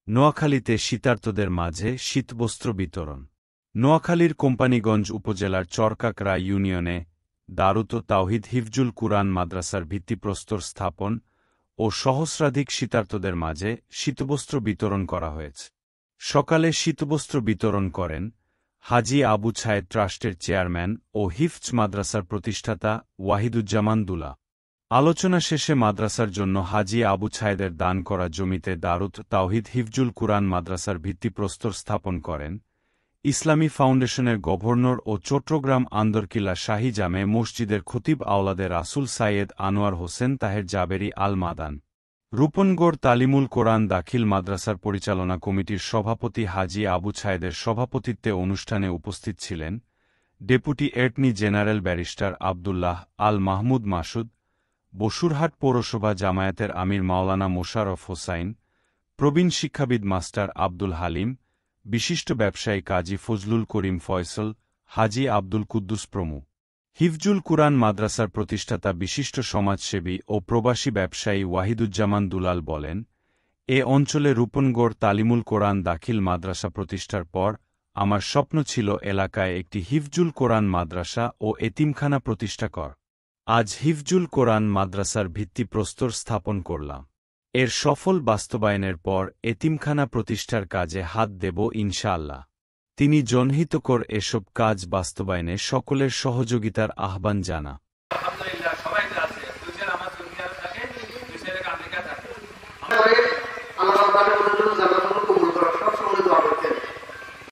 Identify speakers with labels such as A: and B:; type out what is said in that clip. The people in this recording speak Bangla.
A: নোয়াখালীতে শীতার্তদের মাঝে শীতবস্ত্র বিতরণ। নোয়াখালীর কোম্পানীগঞ্জ উপজেলার চরকাকরা ইউনিয়নে দারুত তাওহিদ হিফজুল কুরআন মাদ্রাসার ভিত্তিপ্রস্তর স্থাপন ও সহস্রাধিক শীতার্তদের মাঝে শীতবস্ত্র বিতরণ করা হয়েছে। সকালে শীতবস্ত্র বিতরণ করেন হাজী আবু ছায়েদ ট্রাস্টের চেয়ারম্যান ও হিফজ মাদ্রাসার প্রতিষ্ঠাতা ওয়াহিদুজ্জামান দুলা। আলোচনা শেষে মাদ্রাসার জন্য হাজী আবু ছায়েদের দান করা জমিতে দারুত তাওহিদ হিফজুল কুরআন মাদ্রাসার ভিত্তিপ্রস্তর স্থাপন করেন ইসলামী ফাউন্ডেশনের গভর্নর ও চট্টগ্রাম আন্দরকিল্লা শাহী জামে মসজিদের খতিব আওলাদে রাসুল সাইয়েদ আনোয়ার হোসেন তাহের জাবেরি আল মাদান। রূপনগড় তালিমুল কোরআন দাখিল মাদ্রাসার পরিচালনা কমিটির সভাপতি হাজী আবু ছায়েদের সভাপতিত্বে অনুষ্ঠানে উপস্থিত ছিলেন deputy attorney general barrister Abdullah Al Mahmud Masud, Basurhat পৌরসভা জামায়াতের আমির মাওলানা মোশাররফ হোসাইন, প্রবীণ শিক্ষাবিদ মাস্টার আব্দুল হালিম, বিশিষ্ট ব্যবসায়ী কাজী ফজলুল করিম ফয়সল, হাজী আব্দুল কুদ্দুস প্রমুখ। হিফজুল কুরআন মাদ্রাসার প্রতিষ্ঠাতা বিশিষ্ট সমাজসেবী ও প্রবাসী ব্যবসায়ী ওয়াহিদুজ্জামান দুলাল বলেন, এ অঞ্চলে রূপনগড় তালিমুল কোরআন দাখিল মাদ্রাসা প্রতিষ্ঠার পর আমার স্বপ্ন ছিল এলাকায় একটি হিফজুল কোরআন মাদ্রাসা ও এতিমখানা প্রতিষ্ঠা কর। আজ হিফজুল কোরআন মাদ্রাসার ভিত্তিপ্রস্তর স্থাপন করলাম। এর সফল বাস্তবায়নের পর এতিমখানা প্রতিষ্ঠার কাজে হাত দেব ইনশাআল্লাহ। তিনি জনহিতকর এসব কাজ বাস্তবায়নে সকলের সহযোগিতার আহ্বান জানা।